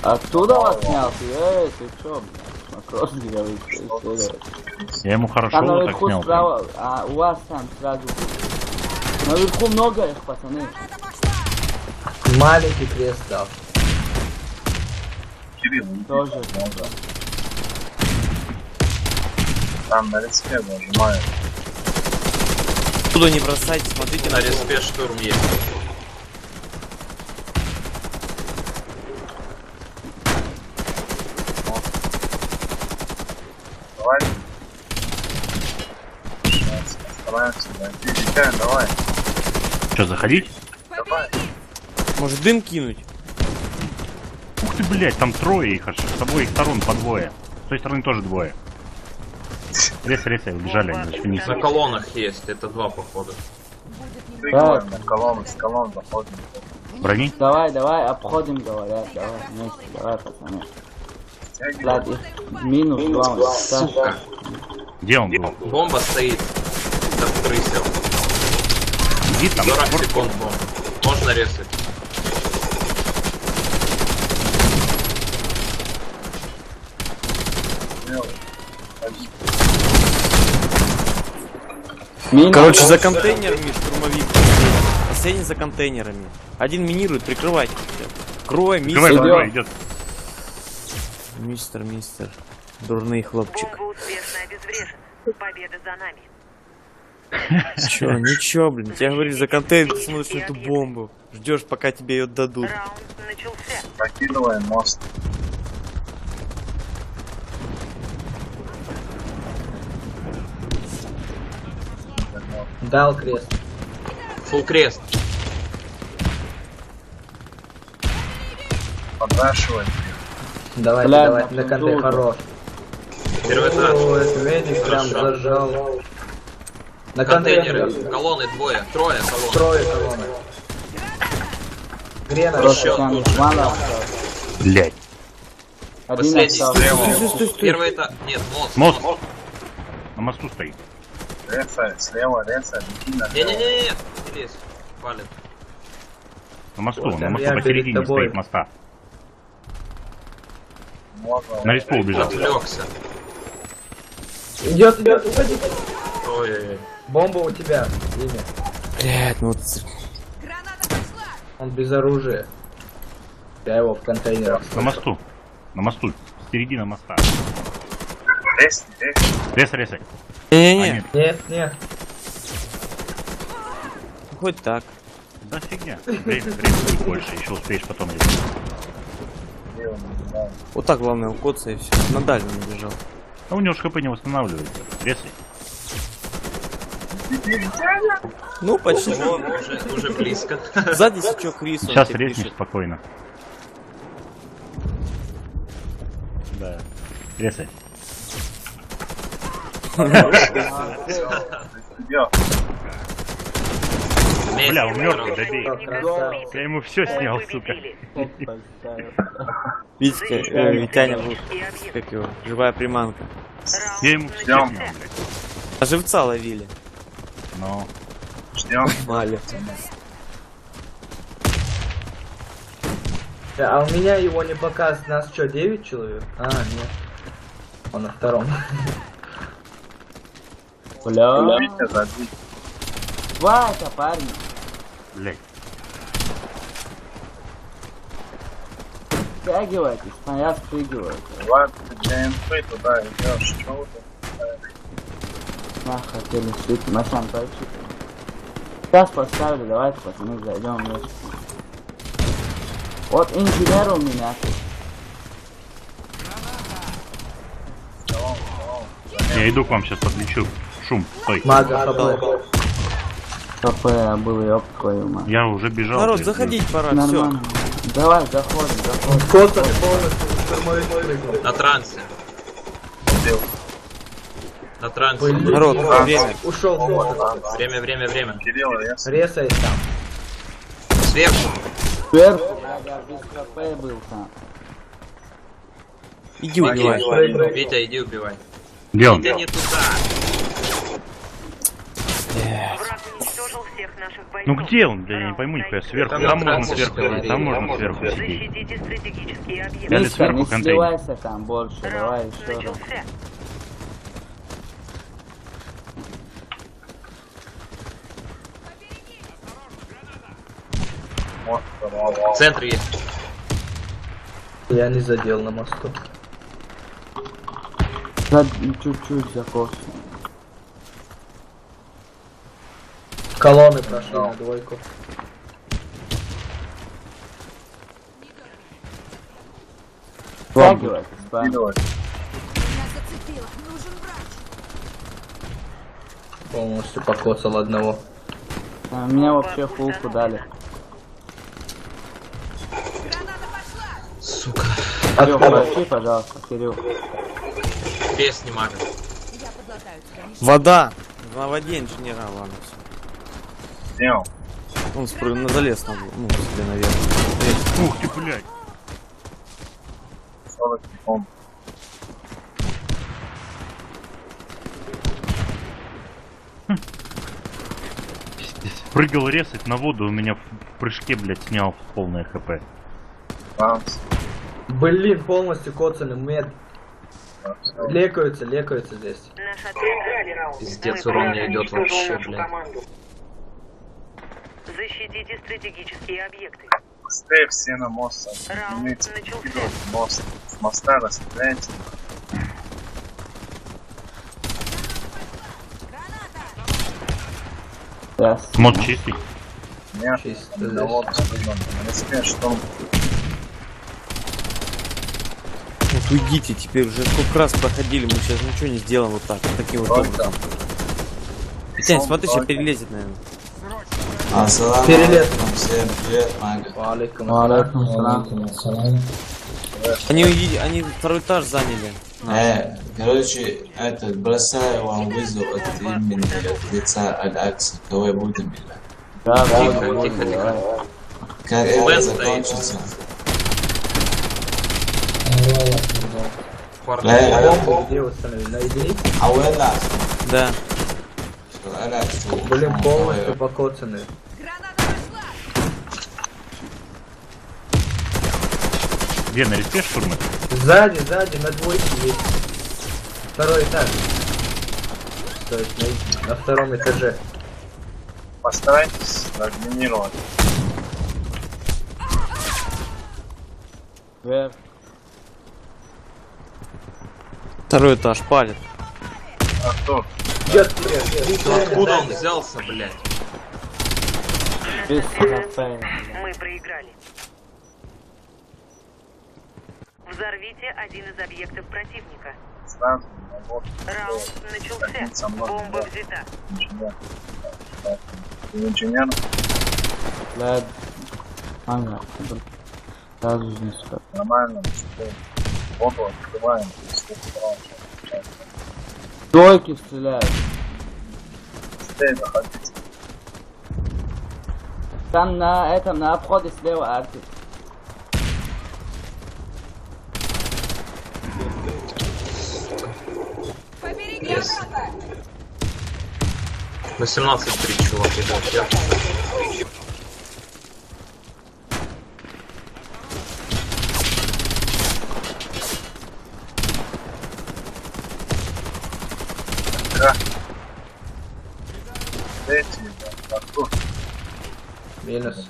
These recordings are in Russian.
Оттуда вас снял ты? Ты чё? Вопрос говорит, Я ему хорошо там так наверху снял. справа, а у вас там сразу будет. Наверху много их, пацаны. Маленький крест дал. Тоже. Там на респе нажимаю. Туда не бросайте, смотрите На респе штурм есть. Давай. Стараемся найти. Витя, давай. Что, заходить? Давай. Может дым кинуть? Ух ты, блядь, там трое их аж. С обоих сторон по двое. С той стороны тоже двое. Рез, убежали они, значит, вниз. На колоннах есть, это два похода. Прыгаем на колонну, с колонн заходим. Брони? Давай, обходим, говорят, давай, вместе, давай, пацаны. Блядь, их минус, главное. Сука. Где он был? Бомба стоит. Да крысел. Иди там. 40 секунд бомба. Можно резать. Минус. Короче, за контейнерами штурмовик. Последний за контейнерами. Один минирует, прикрывайте. Крой, Прикрывай, идет. Мистер. Дурный хлопчик. Бомба успешно обезврежена. Победа за нами. Чё, ничего, блин. Тебя говорили за контейнер, ты смотришь на эту бомбу. Ждешь, пока тебе ее дадут. Раунд начался. Прокидываем мост. Дал крест. Фулл крест. Подвешиваем. Давайте, Бля, давайте, на контейнер круто. хорош. Первый этаж. О, это Веник прям Хорошо. зажал. На Контейнеры. контейнере. Колонны двое. Трое колонн. Трое колонны. Грена. Еще Там лучше. мало. Блядь. Один Последний остался. слева. Первый этаж. Нет, мост. Мост. На мосту стоит. Рецай, слева, рецай, беги на Не-не-не, не лезь. Палит. На мосту Вот, на мосту я перед посередине тобой. стоит моста. Можно. На респу убежал. Отвлекся. Идет, уходи. Ой-ой-ой. Бомба у тебя. Имя. Блядь, ну вот... Он без оружия. Я его в контейнерах. На мосту. На мосту. Середина моста. Рез. Рез. Не-не-не, Нет. хоть так. Да фигня. Время будет больше, еще успеешь потом резать. Вот так главное укоться и все. На дальнем бежал. А у него ж ХП не восстанавливается. Резай. Ну, почти. Уже близко. Сзади сечок Крис. он Сейчас тебе резнешь пишет. спокойно. Да. Резай. Бля, он мертвый, добей. Я ему все снял, сука. Витька, Витяня был, как его, живая приманка. Я ему все снял, блядь. А живца ловили. Но. Ждем. Мали. А у меня его не показывает. Нас что, 9 человек? А, нет. Он на втором. Бля. Витя, забей. Хватит, парни. Блядь. Стягивайтесь, я спрыгиваю. Ладно, ты для МП туда идешь. Чего ты? На, хотели слить, на сам тачки. Сейчас поставлю, давайте, пацаны, зайдем вместе. Вот инженер у меня. Я иду к вам сейчас подлечу. Шум, стой. Мага хп. КП был, ёб твою мать. Я уже бежал. Народ, блядь. заходить пора, все. Нормально. Давай, заходим. Кота полностью штурмовик прыгнул. На трансе. На трансе. Блин. Народ, время. Ушел в Время. Кирилл, рез. Ресай там. Сверху. Сверху, да, без КП был там. Иди убивай. Витя, иди убивай. Где он? Витя, не туда. Враг уничтожил всех наших наших бойцов. Ну где он, бля, я не пойму нихуя, сверху. Там Там на можно трассе сверху стоит. сидеть, там можно сверху сидеть. Защитите стратегические Я объекты. лишь сверху не контейнер. сливайся там больше, давай Раунд еще раз. начался. Вот, В центре есть. Я не задел на мосту. Чуть-чуть закос. Колонны прошли на двойку. Стягивай, спам. скидывать. Полностью покоцал одного. Мне вообще фулку дали. Сука. Кирилл, подожди, пожалуйста, Кирилл. Без не могу. Вода! На воде инженера, ладно, все. Где он? Он залез на ну, себе наверх. Ух ты, блядь. 40 секунд. Прыгал резать на воду, у меня в прыжке, блядь, снял полное хп. Транс. Блин, полностью коцаны, мед. Лекаются здесь. Наш отряд. Пиздец, урон не идет вообще, блядь. Защитите стратегические объекты. Быстрее все на мост. Раунд Имейте начался. вперед, мост. С моста расстреляйте. Раз. Мод чистый. Нет, Чисто на здесь. воду спрыгнул. Если что, Вот уйдите, теперь уже сколько раз проходили, мы сейчас ничего не сделаем вот так, вот таким вот Тройка. образом. Тянь, смотри, сейчас перелезет, наверное. Перелет. Всем привет, Мага. Валикум Валейкум салам. Они второй этаж заняли. Короче, этот, бросаю вам вызов от имени от лица Аль-Акса. Кого будем, блядь? Да, Тихо, будем, тихо, будем, тихо. давай. Как это Бен стоит. закончится? Бомбу где установили? На единице? А вы нас? Да. Аль-Акс, Блин, полностью покоцаны. Где, на респе штурмы? Сзади, на двойке есть. Второй этаж. То есть на втором этаже. постарайтесь разминировать. Вверх. Второй этаж палит. Артур, Идет вперед. Откуда он взялся, блядь? Без хп. Мы проиграли. Взорвите один из объектов противника. сразу на вот Раунд начался. Бомба взята. инженер. Ты инженер? Блядь. Ага. Сразу не скажу. Нормально, что воду открываем, если сразу. Тройки стреляют. Быстрее заходите. Там на этом, на обходе слева арки. Yes. 18-3, чувак, идет. Я... Третий, Артур. Минус.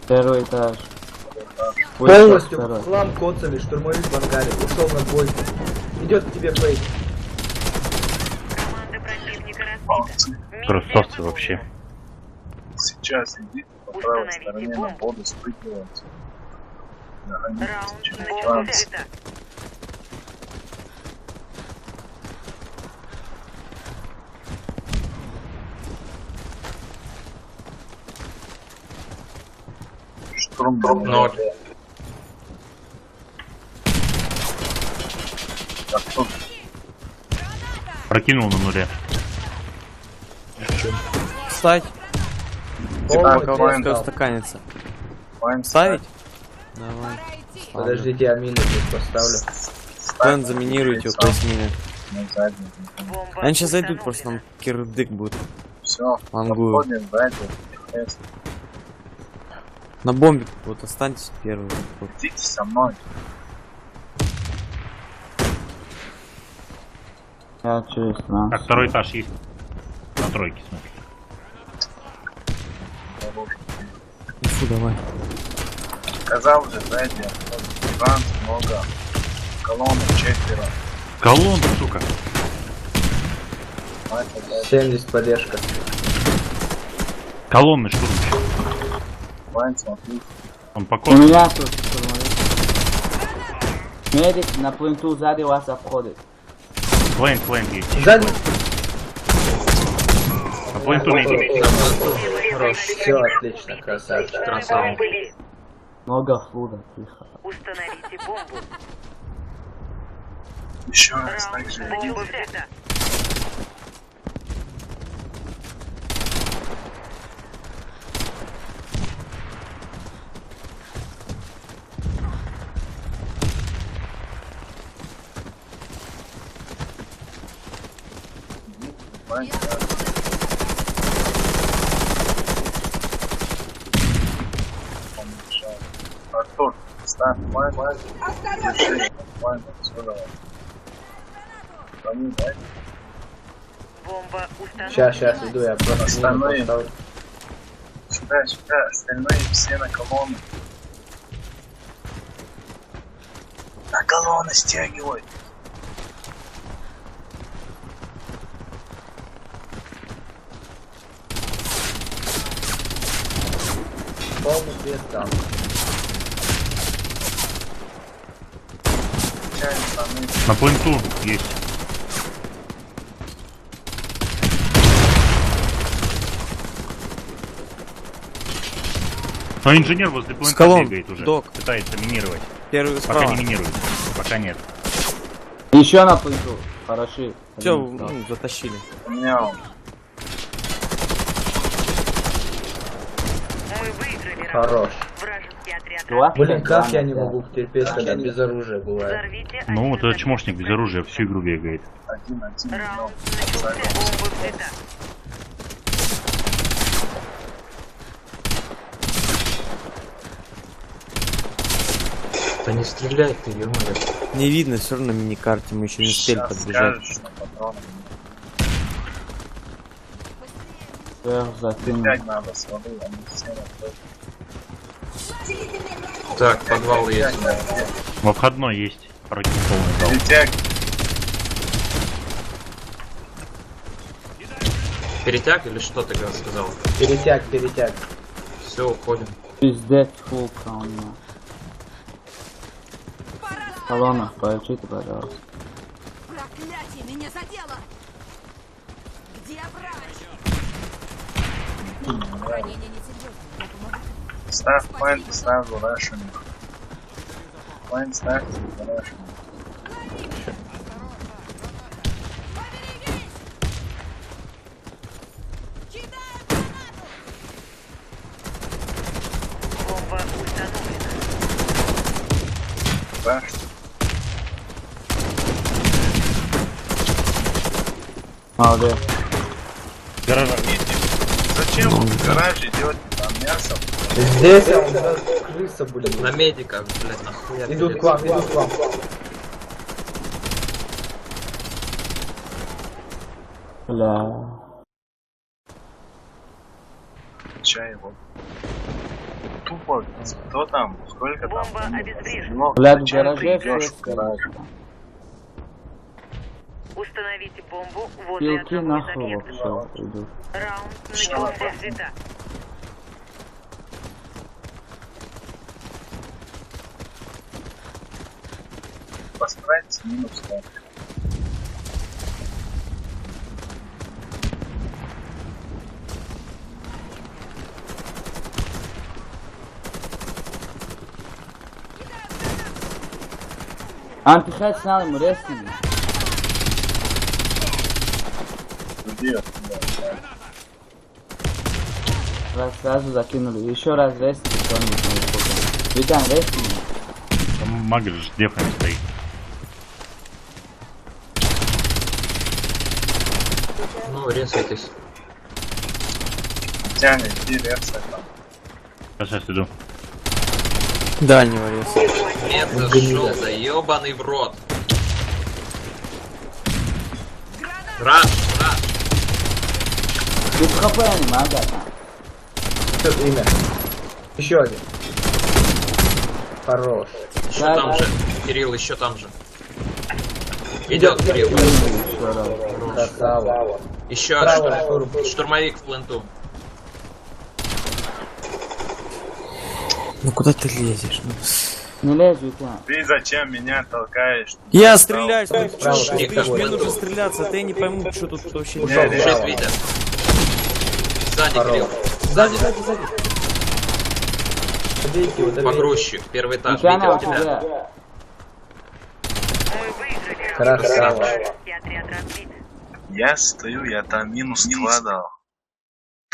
Первый этаж. Полностью Второй. в хлам коцами, штурмовик в ангаре. Ушел на бой. Идет к тебе фейк. Команда противника разбита. Молодцы. Красавцы вообще. Сейчас идите по правой Установите стороне на бомбу. воду, спрыгивайте. Нагоните Раунд через начался. транс. Штурм 0. Артур, Прокинул на нуле. Встать. Полностью Пока у нас отдал. стаканится. Вайн Ставить? Давай. Подождите, я мины здесь поставлю. План заминируйте около мины. Мы задний. Бомба Они сейчас зайдут, установлена. просто нам кирдык будет. Все, Мангую. подходим сзади. Тихо. На бомбе вот останьтесь первый. Вот. Идите со мной. Я через нас. Так, второй этаж есть. На тройке, смотри. Фу, давай. Сказал же, сзади. Иван, много. Колонны 4. Колонна, сука. Мать, опять. 70 поддержка. Колонны штурм. Вань, смотри. Он по У коду. меня тут штурмовик. Медик на пленту сзади вас обходит. Плейн есть. Сзади. На пленту медик. Хорош. Все отлично, красавчик. Красава. Много флуда, тихо. Установите бомбу. Еще раз, так Раунд же. начался. Вань, да. Он мешает. Артур, ставь Вань, держи. Вань, отсюда. Они, да? Бомба установлена. Сейчас иду, я просто мину Остальные. поставлю. Сюда, остальные все на колонну. На колонну стягивай. Полный свет там. Чай, пацаны. На пленту есть. Но инженер возле плента колонн, бегает уже. док. Пытается минировать. Первый Пока справа. не минирует. Пока нет. Еще на пленту. Хороши. Все, Один остался. затащили. У меня он. Мы выиграли раунд. Хорош. Вражеский отряд. Чувак, Блин, как я да, не да. могу терпеть, когда без оружия бывает. Взорвите Ну, вот один этот чмошник без оружия всю игру бегает. Один, Раунд ну, начался. Бомба взята. Да не стреляй ты, ё-моё. Не видно, все равно на миникарте, мы еще не успели Сейчас подбежать. скажешь, что патроны. Сверху закинул. Опять надо с воды, они все на то. Так, подвал есть. Во входной есть. Против полный зал. Перетяг. Перетяг или что ты сказал? Перетяг, перетяг. Все, уходим. Пиздец, фулка у меня. Колонна, получите, пожалуйста. Проклятие, меня задело! Где врач? Ранение несерьезное, я помогу. Ставь пойнт, сразу рашим. Пойнт ставьте, рашим. Бомба установлена. Раш. Молодец. Гаража. Зачем вы в гараж идете? Там мясо. Здесь он сразу крыса, блин. На медика, блядь, нахуя. Идут к вам, идут к вам. Бля. Чай его. Тупо, кто там? Сколько там? Бомба обезврежена. Ну, Блядь, в зачем гараже ты идешь все в гараж? Установите бомбу возле Пилки одного из нахуй объектов. вообще идут. Раунд начался. Взята. Постарайтесь минус 100. Антихед снял ему рестлинг. Где? Сразу закинули. Еще раз рестлинг, что-нибудь. Витан, рестлинг. Там маг же дефать стоит. Ну, резайтесь. Тянет, иди резай там. Сейчас иду. Дальнего реза. Нет, зашел, да ебаный в рот. Рад. Без хп не надо. Что имя? Еще один. Хорош. Еще Да, там да. же. Кирилл, еще там же. Идет Кирилл. Красава. Еще штурмовик в пленту. Ну куда ты лезешь? Ну? Не лезь, Витя. Ты зачем меня толкаешь? Я стреляюсь, ну Справа, чё ты справа. стоишь? Мне нужно стреляться, а ты не пойму, что тут вообще Ушел. делать. Бежит Витя. Сзади Кирилл. Сзади. Сзади. Добейте его, добейте. Погрузчик. Первый этаж. Витя, Витя, на у тебя. тебя. Мы выиграли. Красава. И отряд разбит. Я стою, я там минус 2 дал.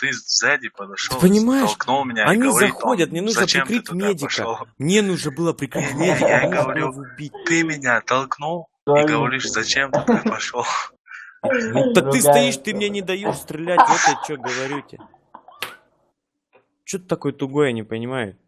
Ты сзади подошел, Ты понимаешь? толкнул меня и Они говорит, заходят, он, мне нужно зачем ты прикрыть туда медика. пошел? Мне нужно было прикрыть медика, Я нужно говорю, было убить. Ты меня толкнул и говоришь, зачем ты туда пошел? Ну так ты Другая стоишь, ты история. мне не даешь стрелять, вот я что говорю тебе. Что ты такой тугой, я не понимаю.